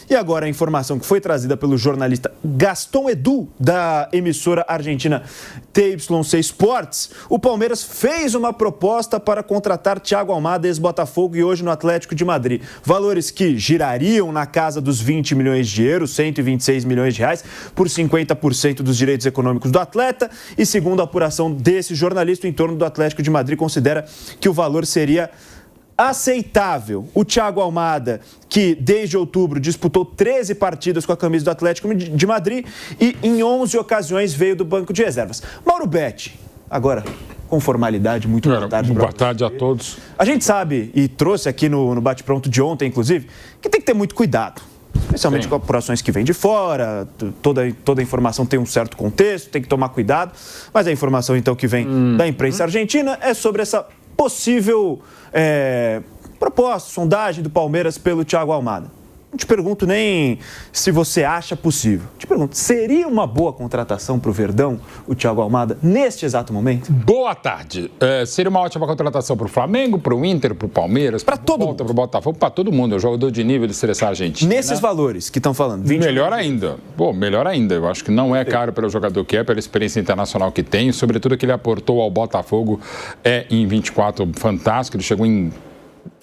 E agora a informação que foi trazida pelo jornalista Gaston Edu, da emissora argentina TYC Sports. O Palmeiras fez uma proposta para contratar Thiago Almada, ex-Botafogo, e hoje no Atlético de Madrid. Valores que girariam na casa dos 20 milhões de euros, 126 milhões de reais, por 50% dos direitos econômicos do atleta. E segundo a apuração desse jornalista, o entorno do Atlético de Madrid considera que o valor seria aceitável. O Thiago Almada, que desde outubro disputou 13 partidas com a camisa do Atlético de Madrid e em 11 ocasiões veio do banco de reservas. Mauro Betti, agora com formalidade, muito boa tarde. Boa tarde a todos. A gente sabe, e trouxe aqui no bate-pronto de ontem, inclusive, que tem que ter muito cuidado. Especialmente com apurações que vêm de fora, toda informação tem um certo contexto, tem que tomar cuidado. Mas a informação, então, que vem da imprensa argentina é sobre essa possível proposta, sondagem do Palmeiras pelo Thiago Almada. Não te pergunto nem se você acha possível. Te pergunto, seria uma boa contratação para o Verdão, o Thiago Almada, neste exato momento? Boa tarde. Seria uma ótima contratação para o Flamengo, para o Inter, para o Palmeiras, para todo mundo, para o Botafogo, para todo mundo. É um jogador de nível de seleção argentina. Nesses valores que estão falando? 20 melhor ainda. Melhor ainda. Eu acho que não é caro pelo jogador que é, pela experiência internacional que tem, sobretudo que ele aportou ao Botafogo em 24 fantástico. Ele chegou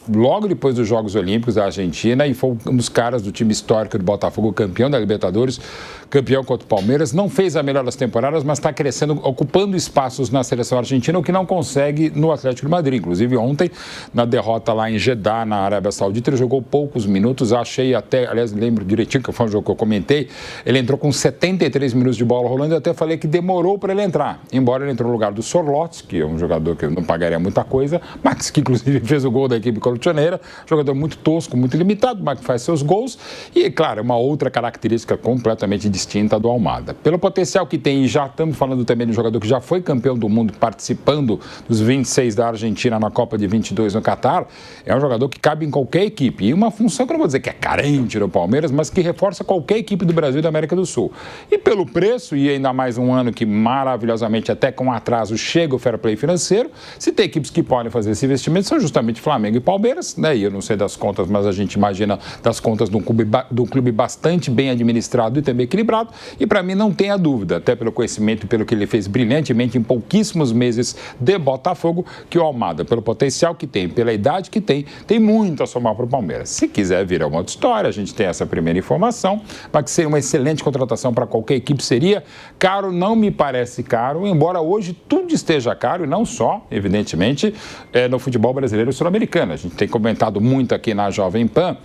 logo depois dos Jogos Olímpicos da Argentina e foi um dos caras do time histórico do Botafogo, campeão da Libertadores, campeão contra o Palmeiras. Não fez a melhor das temporadas, mas está crescendo, ocupando espaços na seleção argentina, o que não consegue no Atlético de Madrid. Inclusive ontem, na derrota lá em Jeddah, na Arábia Saudita, ele jogou poucos minutos, achei até, aliás, lembro direitinho que foi um jogo que eu comentei, ele entrou com 73 minutos de bola rolando e até falei que demorou para ele entrar, embora ele entrou no lugar do Sorloth, que é um jogador que eu não pagaria muita coisa, mas que inclusive fez o gol da equipe colchoneira, jogador muito tosco, muito limitado, mas que faz seus gols e, claro, é uma outra característica completamente distinta do Almada. Pelo potencial que tem, e já estamos falando também de um jogador que já foi campeão do mundo participando dos 26 da Argentina na Copa de 22 no Catar, é um jogador que cabe em qualquer equipe e uma função que eu não vou dizer que é carente no Palmeiras, mas que reforça qualquer equipe do Brasil e da América do Sul. E pelo preço, e ainda mais um ano que maravilhosamente, até com atraso, chega o fair play financeiro, se tem equipes que podem fazer esse investimento, são justamente Flamengo e Palmeiras, né? E eu não sei das contas, mas a gente imagina das contas de um clube bastante bem administrado e também equilibrado. E para mim não tenha dúvida, até pelo conhecimento e pelo que ele fez brilhantemente em pouquíssimos meses de Botafogo, que o Almada, pelo potencial que tem, pela idade que tem muito a somar para o Palmeiras. Se quiser vir a uma outra história, a gente tem essa primeira informação, mas que seria uma excelente contratação para qualquer equipe. Seria caro, não me parece caro, embora hoje tudo esteja caro, e não só, evidentemente, no futebol brasileiro e sul-americano. A gente tem comentado muito aqui na Jovem Pan.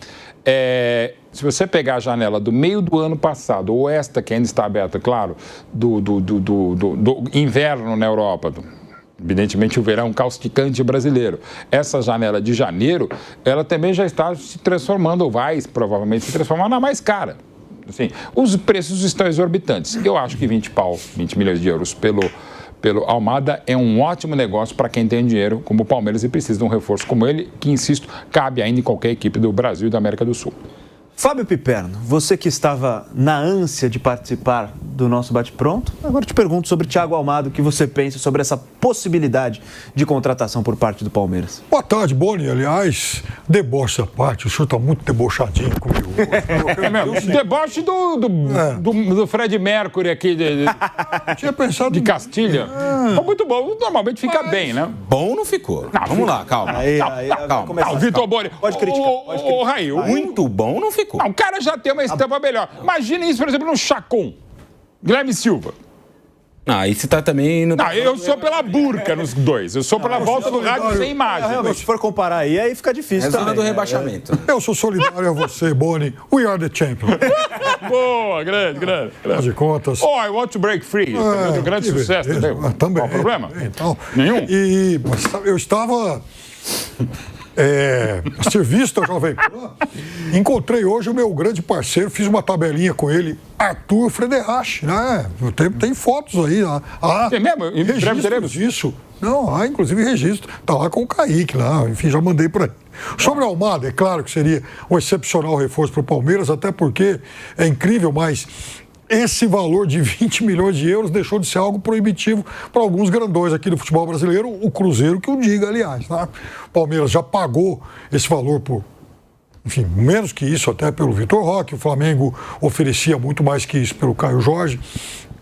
Se você pegar a janela do meio do ano passado, ou esta que ainda está aberta, claro, do inverno na Europa, evidentemente o verão causticante brasileiro, essa janela de janeiro, ela também já está se transformando, ou vai provavelmente se transformar na mais cara. Assim, os preços estão exorbitantes. Eu acho que 20 milhões de euros pelo Almada é um ótimo negócio para quem tem dinheiro como o Palmeiras e precisa de um reforço como ele, que, insisto, cabe ainda em qualquer equipe do Brasil e da América do Sul. Fábio Piperno, você que estava na ânsia de participar do nosso bate-pronto, agora eu te pergunto sobre Thiago Almada, o que você pensa sobre essa possibilidade de contratação por parte do Palmeiras. Boa tarde, Boni. Aliás, deboche à parte, o senhor está muito debochadinho comigo hoje. Deboche do Fred Mercury aqui tinha pensado de Castilha. Muito bom, normalmente fica bem, né? Bom não ficou. Não, vamos lá, calma. Calma. Não, Vitor Boni. Pode criticar. Ô, Raí, muito bom não ficou. Não, o cara já tem uma estampa melhor. Imagina isso, por exemplo, no Chacon. Guilherme Silva. Aí você tá também... Não, eu sou pela burca nos dois. Eu sou pela volta do rádio sem imagem. Realmente, se for comparar aí fica difícil. É zona do rebaixamento. Eu sou solidário a você, Boni. We are the champion. Boa, grande. Afinal de contas... I want to break free. Um grande sucesso também. Também. Qual o problema? Então, Nenhum? Mas eu estava... a serviço da Jovem Pan, encontrei hoje o meu grande parceiro, fiz uma tabelinha com ele, Arthur Frederich, né? Tem fotos aí. Tem mesmo? Em breve teremos isso. Não, inclusive registro. Tá lá com o Kaique lá, enfim, já mandei para ele. Sobre o Almada, é claro que seria um excepcional reforço para o Palmeiras, até porque é incrível, mas esse valor de 20 milhões de euros deixou de ser algo proibitivo para alguns grandões aqui do futebol brasileiro, o Cruzeiro que o diga, aliás. Tá? O Palmeiras já pagou esse valor por enfim, menos que isso até pelo Vitor Roque. O Flamengo oferecia muito mais que isso pelo Caio Jorge.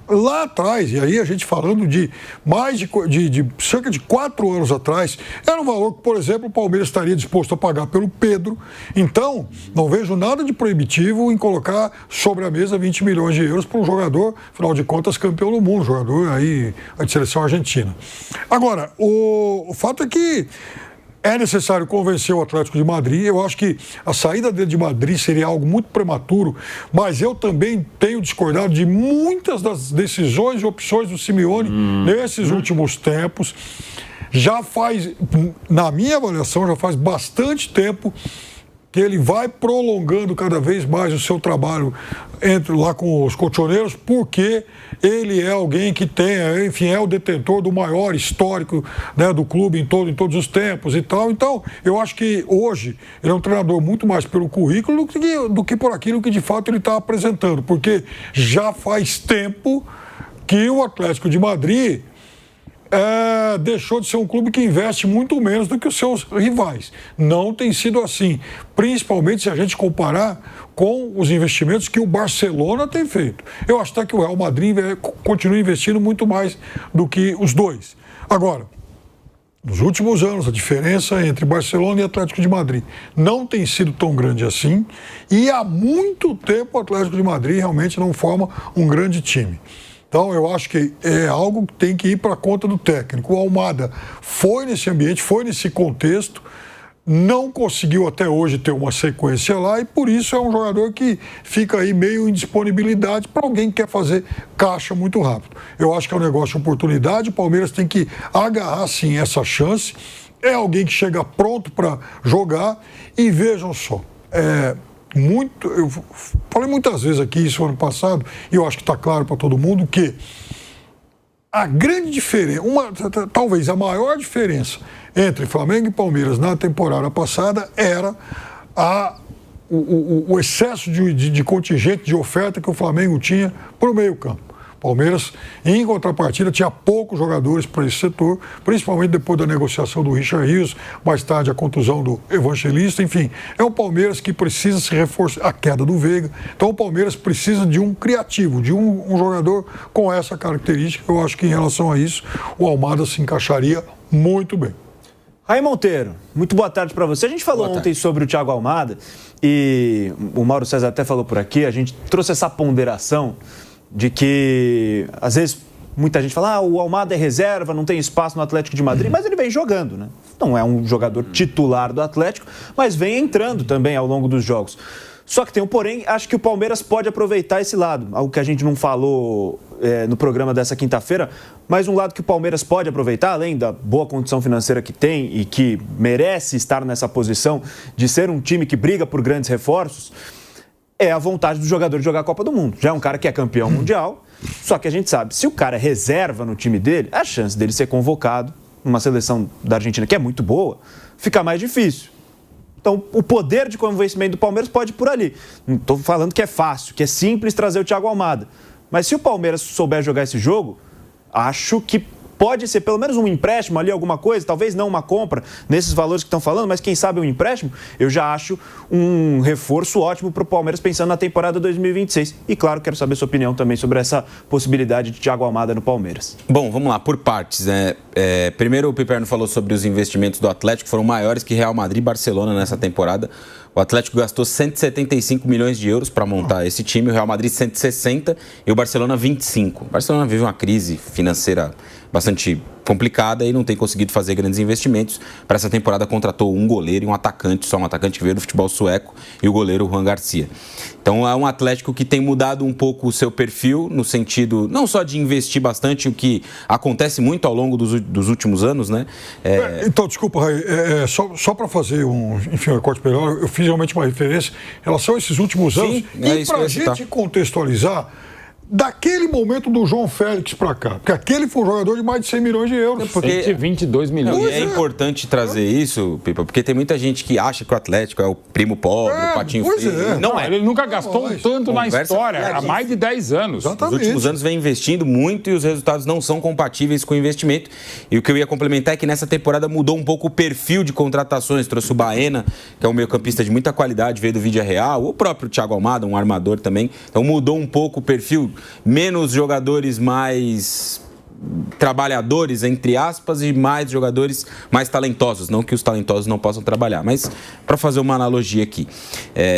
Lá atrás, e aí a gente falando de mais de cerca de 4 anos atrás, era um valor que, por exemplo, o Palmeiras estaria disposto a pagar pelo Pedro. Então, não vejo nada de proibitivo em colocar sobre a mesa 20 milhões de euros para um jogador, afinal de contas, campeão do mundo, jogador aí de seleção argentina. Agora, o fato é que é necessário convencer o Atlético de Madrid. Eu acho que a saída dele de Madrid seria algo muito prematuro, mas eu também tenho discordado de muitas das decisões e opções do Simeone nesses últimos tempos. Já faz, na minha avaliação, já faz bastante tempo que ele vai prolongando cada vez mais o seu trabalho lá com os colchoneiros, porque ele é alguém que tem, enfim, é o detentor do maior histórico, né, do clube em todos os tempos e tal. Então, eu acho que hoje ele é um treinador muito mais pelo currículo do que por aquilo que de fato ele está apresentando, porque já faz tempo que o Atlético de Madrid deixou de ser um clube que investe muito menos do que os seus rivais. Não tem sido assim, principalmente se a gente comparar com os investimentos que o Barcelona tem feito. Eu acho até que o Real Madrid continua investindo muito mais do que os dois. Agora, nos últimos anos, a diferença entre Barcelona e Atlético de Madrid não tem sido tão grande assim, e há muito tempo o Atlético de Madrid realmente não forma um grande time. Então, eu acho que é algo que tem que ir para a conta do técnico. O Almada foi nesse ambiente, foi nesse contexto, não conseguiu até hoje ter uma sequência lá e, por isso, é um jogador que fica aí meio em disponibilidade para alguém que quer fazer caixa muito rápido. Eu acho que é um negócio de oportunidade, o Palmeiras tem que agarrar, sim, essa chance. É alguém que chega pronto para jogar e vejam só, eu falei muitas vezes aqui isso ano passado, e eu acho que está claro para todo mundo que a grande diferença, talvez a maior diferença entre Flamengo e Palmeiras na temporada passada era o excesso de contingente, de oferta que o Flamengo tinha para o meio-campo. Palmeiras, em contrapartida, tinha poucos jogadores para esse setor, principalmente depois da negociação do Richard Rios, mais tarde a contusão do Evangelista, enfim. É um Palmeiras que precisa se reforçar, a queda do Veiga. Então o Palmeiras precisa de um criativo, de um jogador com essa característica. Eu acho que em relação a isso, o Almada se encaixaria muito bem. Raí Monteiro, muito boa tarde para você. A gente falou ontem sobre o Thiago Almada e o Mauro César até falou por aqui, a gente trouxe essa ponderação de que, às vezes, muita gente fala, o Almada é reserva, não tem espaço no Atlético de Madrid, mas ele vem jogando, né? Não é um jogador titular do Atlético, mas vem entrando também ao longo dos jogos. Só que tem um porém, acho que o Palmeiras pode aproveitar esse lado, algo que a gente não falou no programa dessa quinta-feira, mas um lado que o Palmeiras pode aproveitar, além da boa condição financeira que tem e que merece estar nessa posição de ser um time que briga por grandes reforços, é a vontade do jogador de jogar a Copa do Mundo. Já é um cara que é campeão mundial, só que a gente sabe, se o cara é reserva no time dele, a chance dele ser convocado numa seleção da Argentina que é muito boa, fica mais difícil. Então, o poder de convencimento do Palmeiras pode ir por ali. Não estou falando que é fácil, que é simples trazer o Thiago Almada. Mas se o Palmeiras souber jogar esse jogo, acho que pode ser pelo menos um empréstimo ali, alguma coisa, talvez não uma compra nesses valores que estão falando, mas quem sabe um empréstimo, eu já acho um reforço ótimo para o Palmeiras pensando na temporada 2026. E claro, quero saber sua opinião também sobre essa possibilidade de Thiago Almada no Palmeiras. Bom, vamos lá, por partes, né? Primeiro o Piperno falou sobre os investimentos do Atlético, foram maiores que Real Madrid e Barcelona nessa temporada. O Atlético gastou 175 milhões de euros para montar esse time, o Real Madrid 160 e o Barcelona 25. O Barcelona vive uma crise financeira bastante complicada e não tem conseguido fazer grandes investimentos. Para essa temporada contratou um goleiro e um atacante, só um atacante que veio do futebol sueco, e o goleiro Juan Garcia. Então é um Atlético que tem mudado um pouco o seu perfil, no sentido não só de investir bastante, o que acontece muito ao longo dos últimos anos, né? Então, desculpa, Raí, só para fazer um recorte melhor, eu fiz realmente uma referência em relação a esses últimos anos. E para a gente contextualizar, daquele momento do João Félix para cá. Porque aquele foi um jogador de mais de 100 milhões de euros. Porque 22 milhões. Não, é importante trazer isso, Pipa, porque tem muita gente que acha que o Atlético é o primo pobre, o patinho feio. Não é. Ele nunca gastou tanto na história, há mais de 10 anos. Exatamente. Nos últimos anos vem investindo muito e os resultados não são compatíveis com o investimento. E o que eu ia complementar é que nessa temporada mudou um pouco o perfil de contratações. Trouxe o Baena, que é um meio-campista de muita qualidade, veio do Villarreal, o próprio Thiago Almada, um armador também. Então mudou um pouco o perfil, menos jogadores mais trabalhadores, entre aspas, e mais jogadores mais talentosos. Não que os talentosos não possam trabalhar, mas para fazer uma analogia aqui.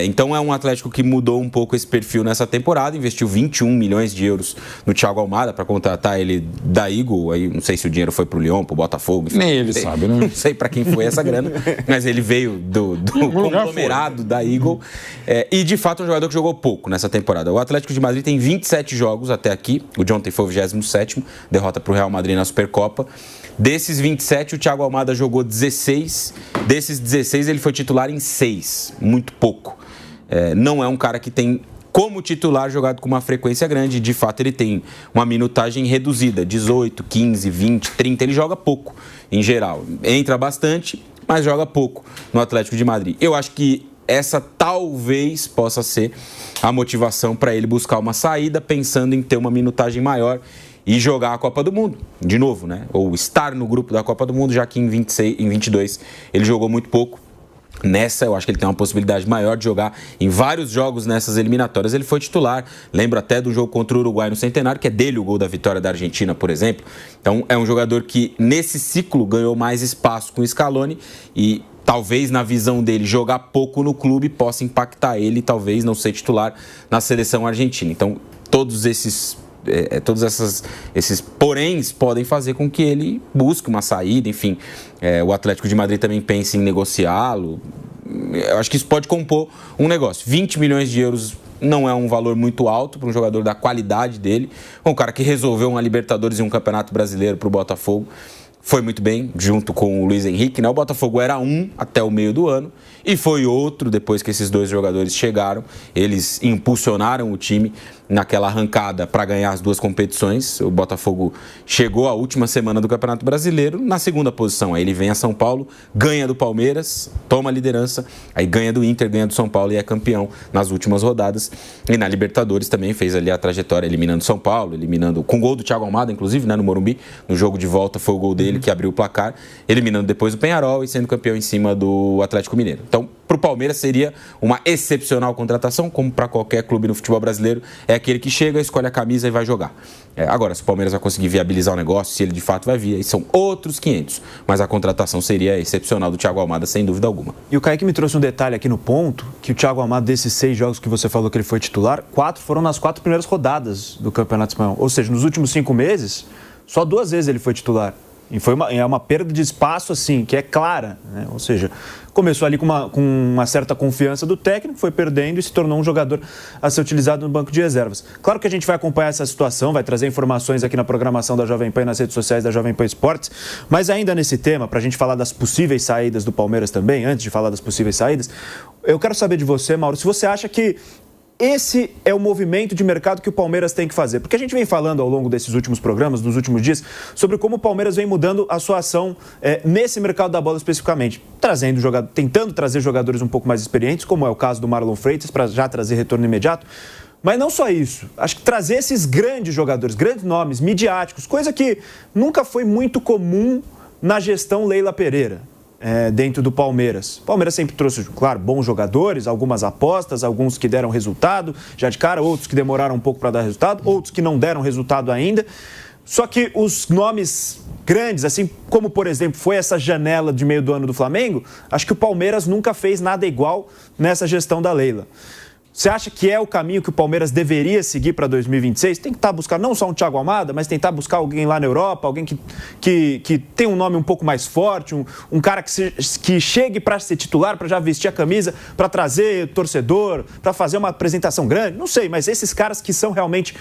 Então é um Atlético que mudou um pouco esse perfil nessa temporada, investiu 21 milhões de euros no Thiago Almada para contratar ele da Eagle. Aí não sei se o dinheiro foi para o Lyon, para o Botafogo. Enfim, nem ele sabe, né? Não sei para quem foi essa grana, mas ele veio do conglomerado da Eagle. E de fato um jogador que jogou pouco nessa temporada. O Atlético de Madrid tem 27 jogos até aqui. O de ontem foi o 27º, derrota para o Real Madrid na Supercopa. Desses 27, o Thiago Almada jogou 16. Desses 16, ele foi titular em 6. Muito pouco. Não é um cara que tem como titular jogado com uma frequência grande. De fato, ele tem uma minutagem reduzida. 18, 15, 20, 30. Ele joga pouco, em geral. Entra bastante, mas joga pouco no Atlético de Madrid. Eu acho que essa talvez possa ser a motivação para ele buscar uma saída, pensando em ter uma minutagem maior e jogar a Copa do Mundo, de novo, né? Ou estar no grupo da Copa do Mundo, já que em 22 ele jogou muito pouco. Nessa, eu acho que ele tem uma possibilidade maior de jogar em vários jogos nessas eliminatórias. Ele foi titular, lembro até do jogo contra o Uruguai no Centenário, que é dele o gol da vitória da Argentina, por exemplo. Então, é um jogador que, nesse ciclo, ganhou mais espaço com o Scaloni e talvez, na visão dele, jogar pouco no clube possa impactar ele, talvez não ser titular na seleção argentina. Então, todos esses poréns podem fazer com que ele busque uma saída, enfim. O Atlético de Madrid também pensa em negociá-lo. Eu acho que isso pode compor um negócio. 20 milhões de euros não é um valor muito alto para um jogador da qualidade dele. Um cara que resolveu uma Libertadores e um Campeonato Brasileiro para o Botafogo. Foi muito bem, junto com o Luiz Henrique, né? O Botafogo era um até o meio do ano e foi outro depois que esses dois jogadores chegaram. Eles impulsionaram o time naquela arrancada para ganhar as duas competições. O Botafogo chegou à última semana do Campeonato Brasileiro na segunda posição. Aí ele vem a São Paulo, ganha do Palmeiras, toma a liderança, aí ganha do Inter, ganha do São Paulo e é campeão nas últimas rodadas. E na Libertadores também fez ali a trajetória, eliminando São Paulo, eliminando com gol do Thiago Almada, inclusive, né, no Morumbi. No jogo de volta foi o gol dele que abriu o placar, eliminando depois o Peñarol e sendo campeão em cima do Atlético Mineiro. Então, para o Palmeiras seria uma excepcional contratação, como para qualquer clube no futebol brasileiro, é aquele que chega, escolhe a camisa e vai jogar. Agora, se o Palmeiras vai conseguir viabilizar o negócio, se ele de fato vai vir, aí são outros 500. Mas a contratação seria excepcional do Thiago Almada, sem dúvida alguma. E o Kaique me trouxe um detalhe aqui no ponto, que o Thiago Almada, desses 6 jogos que você falou que ele foi titular, 4 foram nas 4 primeiras rodadas do Campeonato Espanhol. Ou seja, nos últimos 5 meses, só 2 vezes ele foi titular. E foi uma perda de espaço, assim, que é clara, né? Ou seja, começou ali com uma certa confiança do técnico, foi perdendo e se tornou um jogador a ser utilizado no banco de reservas. Claro que a gente vai acompanhar essa situação, vai trazer informações aqui na programação da Jovem Pan e nas redes sociais da Jovem Pan Esportes, mas ainda nesse tema, para a gente falar das possíveis saídas do Palmeiras também, antes de falar das possíveis saídas, eu quero saber de você, Mauro, se você acha que esse é o movimento de mercado que o Palmeiras tem que fazer. Porque a gente vem falando ao longo desses últimos programas, dos últimos dias, sobre como o Palmeiras vem mudando a sua ação nesse mercado da bola especificamente. Tentando trazer jogadores um pouco mais experientes, como é o caso do Marlon Freitas, para já trazer retorno imediato. Mas não só isso. Acho que trazer esses grandes jogadores, grandes nomes, midiáticos, coisa que nunca foi muito comum na gestão Leila Pereira. Dentro do Palmeiras. O Palmeiras sempre trouxe, claro, bons jogadores, algumas apostas, alguns que deram resultado já de cara, outros que demoraram um pouco para dar resultado, outros que não deram resultado ainda. Só que os nomes grandes, assim como, por exemplo, foi essa janela de meio do ano do Flamengo, acho que o Palmeiras nunca fez nada igual nessa gestão da Leila. Você acha que é o caminho que o Palmeiras deveria seguir para 2026? Tentar buscar não só um Thiago Almada, mas tentar buscar alguém lá na Europa, alguém que tem um nome um pouco mais forte, um cara que chegue para ser titular, para já vestir a camisa, para trazer torcedor, para fazer uma apresentação grande? Não sei, mas esses caras que são realmente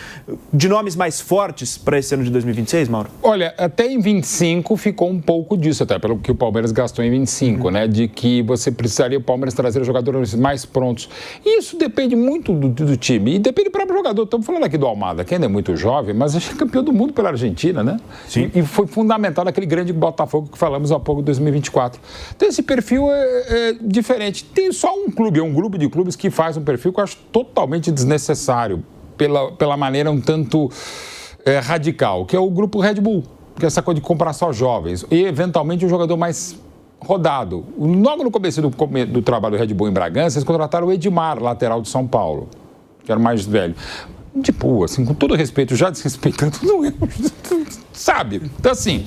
de nomes mais fortes para esse ano de 2026, Mauro? Olha, até em 25 ficou um pouco disso, até pelo que o Palmeiras gastou em 25, né? De que você precisaria o Palmeiras trazer jogadores mais prontos. Isso depende depende muito do time. E depende do próprio jogador. Estamos falando aqui do Almada, que ainda é muito jovem, mas é campeão do mundo pela Argentina, né? Sim. E foi fundamental naquele grande Botafogo que falamos há pouco, 2024. Então, esse perfil é diferente. Tem só um clube, é um grupo de clubes que faz um perfil que eu acho totalmente desnecessário, pela maneira um tanto radical, que é o grupo Red Bull, que é essa coisa de comprar só jovens e, eventualmente, um jogador mais rodado. Logo no começo do trabalho do Red Bull em Bragança, eles contrataram o Edmar, lateral de São Paulo, que era o mais velho. Tipo, assim, com todo respeito, já desrespeitando, não é, sabe? Então, assim,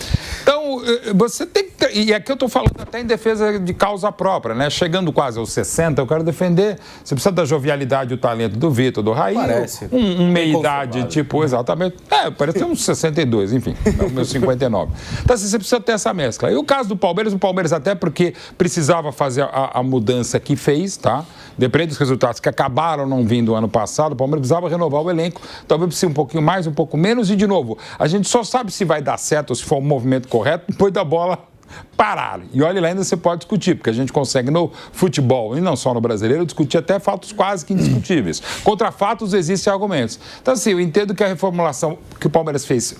você tem que... E aqui eu estou falando até em defesa de causa própria, né? Chegando quase aos 60, eu quero defender. Você precisa da jovialidade e o talento do Vitor, do Raí. Parece. Meia-idade, tipo, exatamente. Parece uns 62, enfim, meus 59. Então, assim, você precisa ter essa mescla. E o caso do Palmeiras até porque precisava fazer a mudança que fez, tá? Depende dos resultados que acabaram não vindo ano passado, o Palmeiras precisava renovar o elenco, talvez precise um pouquinho mais, um pouco menos, e de novo, a gente só sabe se vai dar certo ou se for um movimento correto depois da bola parar. E olha lá, ainda você pode discutir, porque a gente consegue no futebol, e não só no brasileiro, discutir até fatos quase que indiscutíveis. Contra fatos existem argumentos. Então, assim, eu entendo que a reformulação que o Palmeiras fez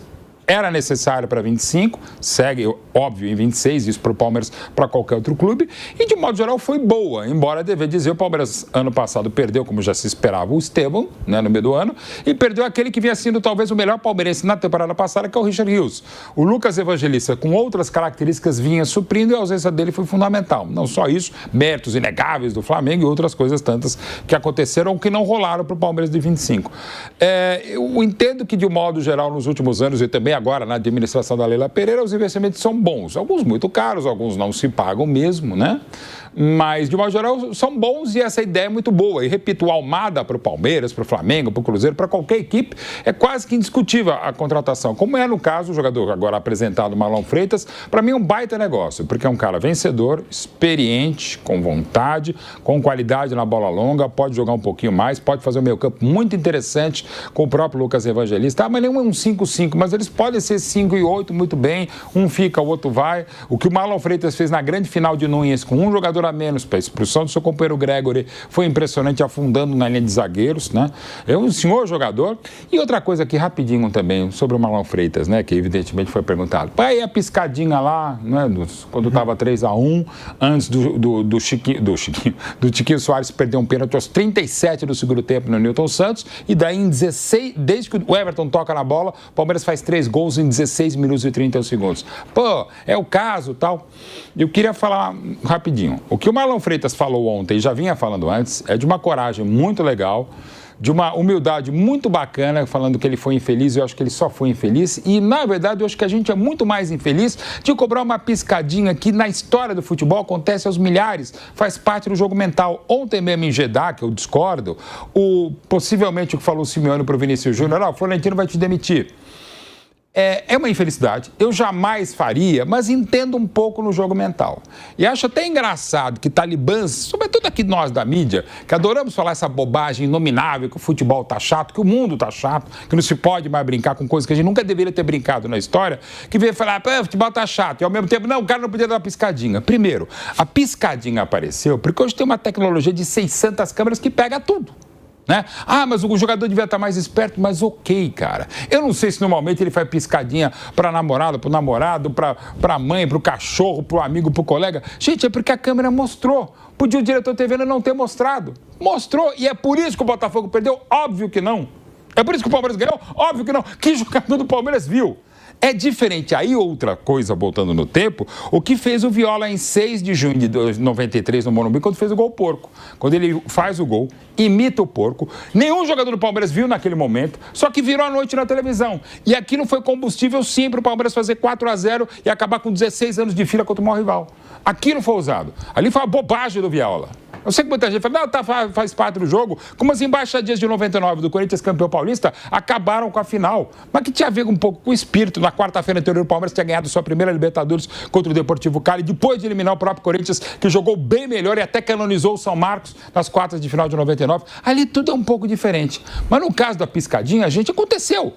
era necessária para 25, segue, óbvio, em 26, isso para o Palmeiras, para qualquer outro clube, e de modo geral foi boa, embora dever dizer, o Palmeiras ano passado perdeu, como já se esperava, o Estevão, né, no meio do ano, e perdeu aquele que vinha sendo talvez o melhor palmeirense na temporada passada, que é o Richard Rios. O Lucas Evangelista, com outras características, vinha suprindo, e a ausência dele foi fundamental. Não só isso, méritos inegáveis do Flamengo e outras coisas tantas que aconteceram ou que não rolaram para o Palmeiras de 25. Eu entendo que, de um modo geral, nos últimos anos, e também agora na administração da Leila Pereira, os investimentos são bons. Alguns muito caros, alguns não se pagam mesmo, né? Mas, de modo geral, são bons e essa ideia é muito boa. E, repito, o Almada para o Palmeiras, para o Flamengo, para o Cruzeiro, para qualquer equipe, é quase que indiscutível a contratação. Como é no caso, o jogador agora apresentado, Marlon Freitas, para mim é um baita negócio, porque é um cara vencedor, experiente, com vontade, com qualidade na bola longa, pode jogar um pouquinho mais, pode fazer um meio-campo muito interessante com o próprio Lucas Evangelista. Mas nenhum é um 5-5, mas eles podem ser 5 e 8 muito bem, um fica, o outro vai. O que o Marlon Freitas fez na grande final de Núñez, com um jogador a menos para a expulsão do seu companheiro Gregory, foi impressionante, afundando na linha de zagueiros, né? É um senhor jogador. E outra coisa aqui, rapidinho também, sobre o Marlon Freitas, né? Que evidentemente foi perguntado. Pai, a piscadinha lá, né? Quando estava 3-1, antes do Tiquinho Soares perder um pênalti aos 37 do segundo tempo no Newton Santos, e daí em 16, desde que o Everton toca na bola, o Palmeiras faz 3 gols em 16 minutos e 31 segundos. Pô, é o caso, tal. Eu queria falar rapidinho. O que o Marlon Freitas falou ontem, e já vinha falando antes, é de uma coragem muito legal, de uma humildade muito bacana, falando que ele foi infeliz. Eu acho que ele só foi infeliz. E, na verdade, eu acho que a gente é muito mais infeliz de cobrar uma piscadinha que, na história do futebol, acontece aos milhares. Faz parte do jogo mental. Ontem mesmo em Jeddah, que eu discordo, possivelmente o que falou o Simeone para o Vinícius Júnior, o Florentino vai te demitir. É uma infelicidade. Eu jamais faria, mas entendo um pouco no jogo mental. E acho até engraçado que talibãs, sobretudo aqui nós da mídia, que adoramos falar essa bobagem inominável, que o futebol tá chato, que o mundo tá chato, que não se pode mais brincar com coisas que a gente nunca deveria ter brincado na história, que veio falar, o futebol tá chato, e ao mesmo tempo, não, o cara não podia dar uma piscadinha. Primeiro, a piscadinha apareceu porque hoje tem uma tecnologia de 600 câmeras que pega tudo. Né? Mas o jogador devia estar mais esperto, mas ok, cara. Eu não sei se normalmente ele faz piscadinha para namorada, para o namorado, para a mãe, para o cachorro, para o amigo, para o colega. Gente, é porque a câmera mostrou. Podia o diretor TV não ter mostrado. Mostrou, e é por isso que o Botafogo perdeu? Óbvio que não. É por isso que o Palmeiras ganhou? Óbvio que não. Que jogador do Palmeiras viu? É diferente. Aí outra coisa, voltando no tempo, o que fez o Viola em 6 de junho de 93 no Morumbi, quando fez o gol porco. Quando ele faz o gol, imita o porco. Nenhum jogador do Palmeiras viu naquele momento, só que virou à noite na televisão. E aquilo foi combustível sim para o Palmeiras fazer 4-0 e acabar com 16 anos de fila contra o maior rival. Aquilo foi usado. Ali foi uma bobagem do Viola. Eu sei que muita gente fala, faz parte do jogo, como as embaixadinhas de 99 do Corinthians, campeão paulista, acabaram com a final. Mas que tinha a ver um pouco com o espírito. Na quarta-feira anterior, o Palmeiras tinha ganhado sua primeira Libertadores contra o Deportivo Cali, depois de eliminar o próprio Corinthians, que jogou bem melhor e até canonizou o São Marcos nas quartas de final de 99. Ali tudo é um pouco diferente. Mas no caso da piscadinha, a gente aconteceu.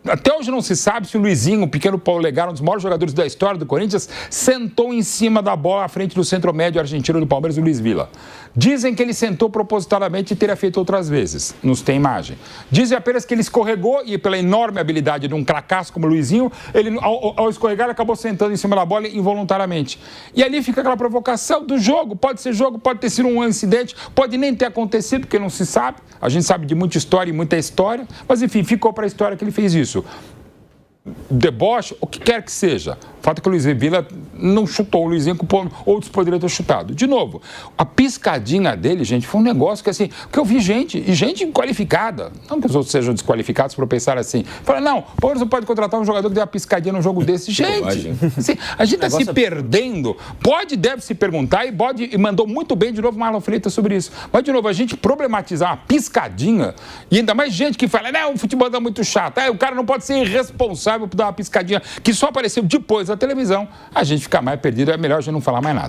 Até hoje não se sabe se o Luizinho, o pequeno Paulo Legar, um dos maiores jogadores da história do Corinthians, sentou em cima da bola à frente do centro médio argentino do Palmeiras, o Luiz Villa. Dizem que ele sentou propositadamente e teria feito outras vezes. Não tem imagem. Dizem apenas que ele escorregou e, pela enorme habilidade de um cracaço como o Luizinho, ele, ao escorregar, ele acabou sentando em cima da bola involuntariamente. E ali fica aquela provocação do jogo. Pode ser jogo, pode ter sido um incidente, pode nem ter acontecido, porque não se sabe. A gente sabe de muita história e muita história. Mas, enfim, ficou para a história que ele fez isso. Deboche, o que quer que seja. O fato é que o Luiz Vila não chutou o Luizinho, outros poderiam ter chutado. De novo, a piscadinha dele, gente, foi um negócio que assim, porque eu vi gente qualificada, não que os outros sejam desqualificados por pensar assim, fala, não, o Palmeiras não pode contratar um jogador que dê uma piscadinha num jogo desse. Gente, assim, a gente está se perdendo, deve se perguntar e mandou muito bem de novo Marlon Freitas sobre isso. Mas, de novo, a gente problematizar uma piscadinha, e ainda mais gente que fala, não, o futebol é muito chato, o cara não pode ser irresponsável por dar uma piscadinha que só apareceu depois da televisão, a gente fica mais perdido, é melhor a gente não falar mais nada.